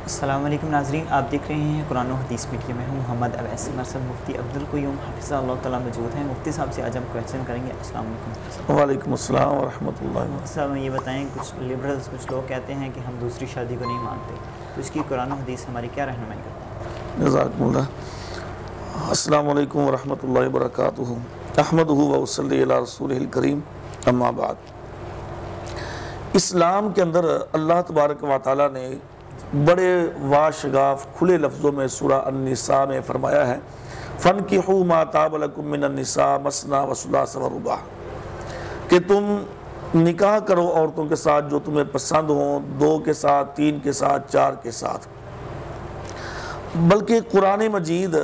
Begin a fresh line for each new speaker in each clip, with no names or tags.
السلام علیکم ناظرین، آپ دیکھ رہے ہیں قرآن و حدیث میڈیا میں ہوں محمد اویس مرسل مفتی عبدالقیوم حفظہ اللہ تعالیٰ موجود ہیں۔ مفتی صاحب سے آج ہم کویسچن کریں گے۔ السلام علیکم۔
وعلیکم السلام ورحمۃ اللہ وبرکاتہ۔
صاحب یہ بتائیں، کچھ لبرلز کچھ لوگ کہتے ہیں کہ ہم دوسری شادی کو نہیں مانتے، تو اس کی قرآن و حدیث ہماری کیا رہنمائی کرتے ہیں؟
جزاکم اللہ۔ السلام علیکم ورحمۃ اللہ وبرکاتہ۔ احمدہ و اصلی علی رسولہ الکریم، اما بعد۔ اسلام کے اندر اللہ تبارک و تعالیٰ نے بڑے واشگاف کھلے لفظوں میں سورہ النساء میں فرمایا ہے، فَانْكِحُوا مَا طَابَ لَكُم مِّنَ النِّسَاءِ مَثْنَىٰ وَثُلَاثَ وَرُبَاعَ، کہ تم نکاح کرو عورتوں کے ساتھ جو تمہیں پسند ہوں، 2 کے ساتھ، 3 کے ساتھ، 4 کے ساتھ۔ بلکہ قرآن مجید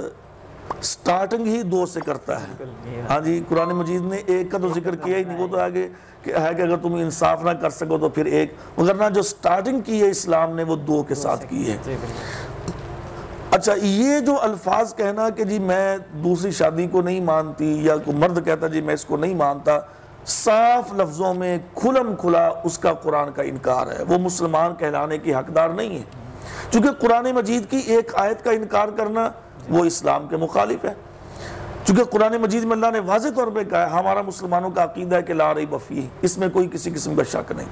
سٹارٹنگ ہی 2 سے کرتا ہے۔ ہاں جی، قرآن مجید نے 1 کا تو ذکر کیا ہی نہیں، وہ تو آگے ہے کہ اگر تم انصاف نہ کر سکو تو پھر 1، مگر نہ جو سٹارٹنگ کی ہے اسلام نے وہ 2 کے ساتھ کی ہے۔ اچھا، یہ جو الفاظ کہنا کہ جی میں دوسری شادی کو نہیں مانتی، یا کوئی مرد کہتا جی میں اس کو نہیں مانتا، صاف لفظوں میں کھلم کھلا اس کا قرآن کا انکار ہے، وہ مسلمان کہلانے کی حقدار نہیں ہے۔ چونکہ قرآن مجید کی ایک آیت کا انکار کرنا وہ اسلام کے مخالف ہے۔ چونکہ قرآن مجید میں اللہ نے واضح طور پہ کہا ہے، ہمارا مسلمانوں کا عقیدہ ہے کہ لا ریب فیہ، اس میں کوئی کسی قسم کا شک نہیں۔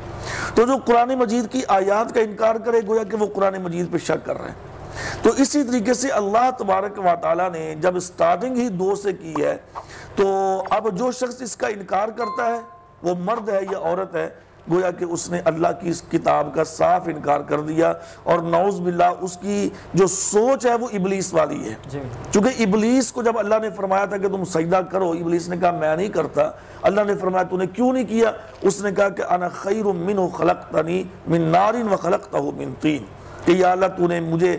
تو جو قرآن مجید کی آیات کا انکار کرے گویا کہ وہ قرآن مجید پہ شک کر رہے ہیں۔ تو اسی طریقے سے اللہ تبارک و تعالیٰ نے جب سٹارٹنگ ہی 2 سے کی ہے، تو اب جو شخص اس کا انکار کرتا ہے وہ مرد ہے یا عورت ہے، گویا کہ اس نے اللہ کی اس کتاب کا صاف انکار کر دیا، اور نعوذ باللہ اس کی جو سوچ ہے وہ ابلیس والی ہے۔ چونکہ ابلیس کو جب اللہ نے فرمایا تھا کہ تم سجدہ کرو، ابلیس نے کہا میں نہیں کرتا۔ اللہ نے فرمایا تو نے کیوں نہیں کیا؟ اس نے کہا کہ انا خیر منہ خلقتنی من نار وخلقتہ من طین، کہ یا اللہ تو نے مجھے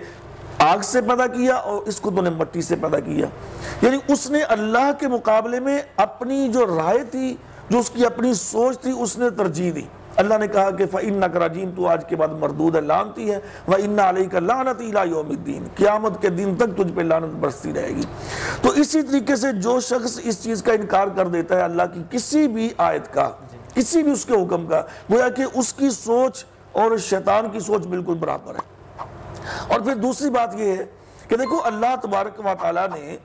آگ سے پیدا کیا اور اس کو تو نے مٹی سے پیدا کیا۔ یعنی اس نے اللہ کے مقابلے میں اپنی جو رائے تھی، جو اس کی اپنی سوچ تھی، اس نے ترجیح دی۔ اللہ نے کہا کہ فَإِنَّكَ رَجِيمٌ، تو آج کے بعد مردود ہے، لعنتی ہے، وَإِنَّ عَلَيْكَ اللَّعْنَةَ إِلَىٰ يَوْمِ الدِّينِ، قیامت کے دن تک تجھ پہ لعنت برستی رہے گی۔ تو اسی طریقے سے جو شخص اس چیز کا انکار کر دیتا ہے اللہ کی کسی بھی آیت کا، کسی بھی اس کے حکم کا، گویا کہ اس کی سوچ اور شیطان کی سوچ بالکل برابر ہے۔ اور پھر دوسری بات یہ ہے کہ دیکھو اللہ تبارک و تعالیٰ نے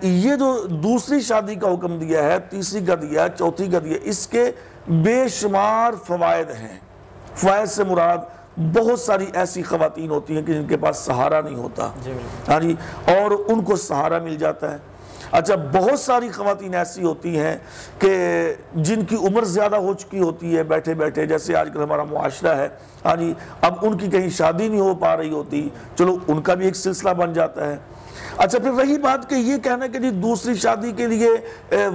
یہ جو دوسری شادی کا حکم دیا ہے، تیسری کا دیا ہے، چوتھی کا دیا ہے، اس کے بے شمار فوائد ہیں۔ فوائد سے مراد بہت ساری ایسی خواتین ہوتی ہیں کہ جن کے پاس سہارا نہیں ہوتا، ہاں جی، اور ان کو سہارا مل جاتا ہے۔ اچھا، بہت ساری خواتین ایسی ہوتی ہیں کہ جن کی عمر زیادہ ہو چکی ہوتی ہے بیٹھے بیٹھے، جیسے آج کل ہمارا معاشرہ ہے، ہاں جی، اب ان کی کہیں شادی نہیں ہو پا رہی ہوتی، چلو ان کا بھی ایک سلسلہ بن جاتا ہے۔ اچھا، پھر رہی بات کہ یہ کہنا کہ جی دوسری شادی کے لیے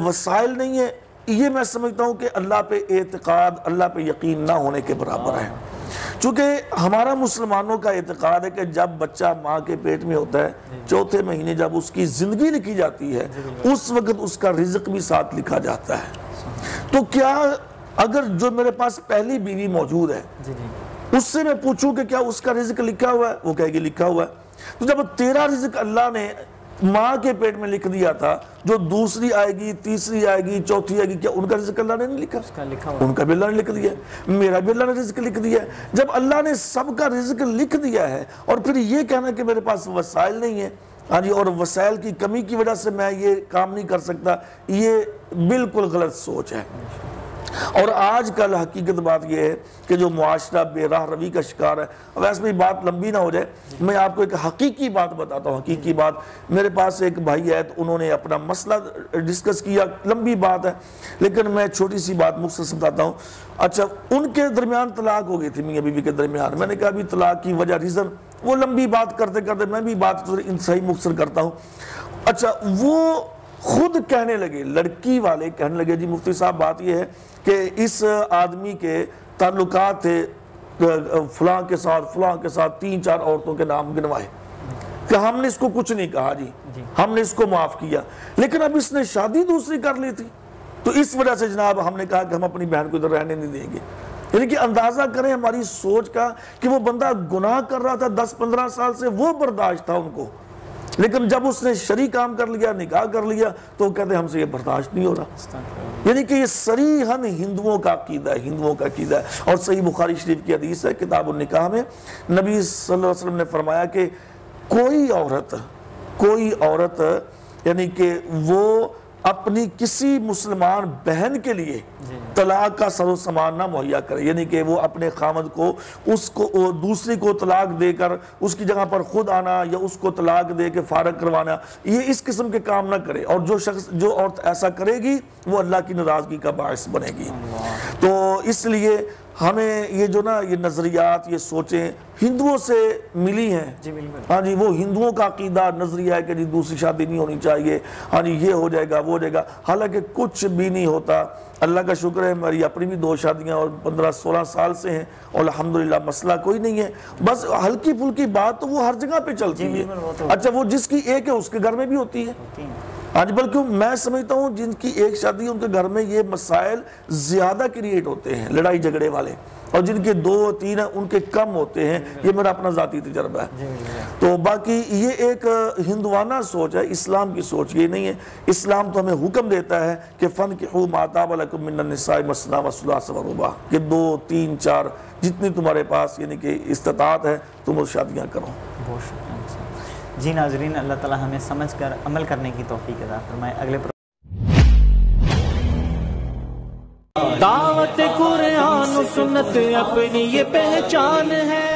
وسائل نہیں ہے، یہ میں سمجھتا ہوں کہ اللہ پہ اعتقاد، اللہ پہ یقین نہ ہونے کے برابر ہے۔ چونکہ ہمارا مسلمانوں کا اعتقاد ہے کہ جب بچہ ماں کے پیٹ میں ہوتا ہے، 4تھے مہینے جب اس کی زندگی لکھی جاتی ہے، اس وقت اس کا رزق بھی ساتھ لکھا جاتا ہے۔ تو کیا اگر جو میرے پاس پہلی بیوی موجود ہے، اس سے میں پوچھوں کہ کیا اس کا رزق لکھا ہوا ہے؟ وہ کہے گی لکھا ہوا ہے۔ تو جب تیرا رزق اللہ نے ماں کے پیٹ میں لکھ دیا تھا، جو دوسری آئے گی، تیسری آئے گی، چوتھی آئے گی، کیا ان کا رزق اللہ نے نہیں لکھا؟ ان کا بھی اللہ نے لکھ دیا ہے، میرا بھی اللہ نے رزق لکھ دیا ہے۔ جب اللہ نے سب کا رزق لکھ دیا ہے، اور پھر یہ کہنا کہ میرے پاس وسائل نہیں ہے، ہاں جی، اور وسائل کی کمی کی وجہ سے میں یہ کام نہیں کر سکتا، یہ بالکل غلط سوچ ہے۔ اور آج کل حقیقت بات یہ ہے کہ جو معاشرہ بے راہ روی کا شکار ہے، ویسے بھی بات لمبی نہ ہو جائے، میں آپ کو ایک حقیقی بات بتاتا ہوں۔ حقیقی بات، میرے پاس ایک بھائی ہے، تو انہوں نے اپنا مسئلہ ڈسکس کیا، لمبی بات ہے لیکن میں چھوٹی سی بات مختصر بتاتا ہوں۔ اچھا، ان کے درمیان طلاق ہو گئی تھی، میاں بیوی کے درمیان۔ میں نے کہا ابھی طلاق کی وجہ ریزن، وہ لمبی بات کرتے کرتے میں بھی بات انتہائی مختصر کرتا ہوں۔ اچھا، وہ خود کہنے لگے، لڑکی والے کہنے لگے جی مفتی صاحب بات یہ ہے کہ اس آدمی کے تعلقات تھے فلاں کے ساتھ 3-4 عورتوں کے نام گنوائے، کہ ہم نے اس کو کچھ نہیں کہا جی، ہم نے اس کو معاف کیا، لیکن اب اس نے شادی دوسری کر لی تھی، تو اس وجہ سے جناب ہم نے کہا کہ ہم اپنی بہن کو ادھر رہنے نہیں دیں گے۔ یعنی کہ اندازہ کریں ہماری سوچ کا کہ وہ بندہ گناہ کر رہا تھا 10-15 سال سے، وہ برداشت تھا ان کو، لیکن جب اس نے شرعی کام کر لیا، نکاح کر لیا، تو کہتے ہیں ہم سے یہ برداشت نہیں ہو رہا۔ یعنی کہ یہ صریحاً ہندوؤں کا عقیدہ ہے، ہندوؤں کا عقیدہ ہے. اور صحیح بخاری شریف کی حدیث ہے کتاب النکاح میں نبی صلی اللہ علیہ وسلم نے فرمایا کہ کوئی عورت یعنی کہ وہ اپنی کسی مسلمان بہن کے لیے طلاق کا سر و سامان نہ مہیا کرے، یعنی کہ وہ اپنے خامد کو دوسری کو طلاق دے کر اس کی جگہ پر خود آنا یا اس کو طلاق دے کے فارغ کروانا، یہ اس قسم کے کام نہ کرے. اور جو عورت ایسا کرے گی وہ اللہ کی ناراضگی کا باعث بنے گی. تو اس لیے ہمیں یہ جو نا یہ نظریات، یہ سوچیں ہندوؤں سے ملی ہیں. ہاں جی، وہ ہندوؤں کا عقیدہ نظریہ ہے کہ جی دوسری شادی نہیں ہونی چاہیے، ہاں جی یہ ہو جائے گا وہ ہو جائے گا، حالانکہ کچھ بھی نہیں ہوتا. اللہ کا شکر ہے میری اپنی بھی 2 شادیاں اور 15-16 سال سے ہیں اور الحمدللہ مسئلہ کوئی نہیں ہے. بس ہلکی پھلکی بات تو وہ ہر جگہ پہ چلتی ہے. اچھا وہ جس کی ایک ہے اس کے گھر میں بھی ہوتی ہے. آج بلکہ میں سمجھتا ہوں جن کی ایک شادی ان کے گھر میں یہ مسائل زیادہ کریٹ ہوتے ہیں، لڑائی جھگڑے والے، اور جن کے 2-3 ہیں ان کے کم ہوتے ہیں. یہ میرا اپنا ذاتی تجربہ ہے. تو باقی یہ ایک ہندوانہ سوچ ہے، اسلام کی سوچ یہ نہیں ہے. اسلام تو ہمیں حکم دیتا ہے کہ فَانْكِحُوا مَا طَابَ لَكُم مِّنَ النِّسَاءِ مَثْنَىٰ وَثُلَاثَ وَرُبَاعَ، کہ 2 3 4 جتنی تمہارے پاس یعنی کہ استطاعت ہے تم وہ شادیاں کرو.
بہت شکریہ. جی ناظرین، اللہ تعالی ہمیں سمجھ کر عمل کرنے کی توفیق عطا فرمائے. اگلے
دعوت قرآن و سنت اپنی یہ پہچان ہے.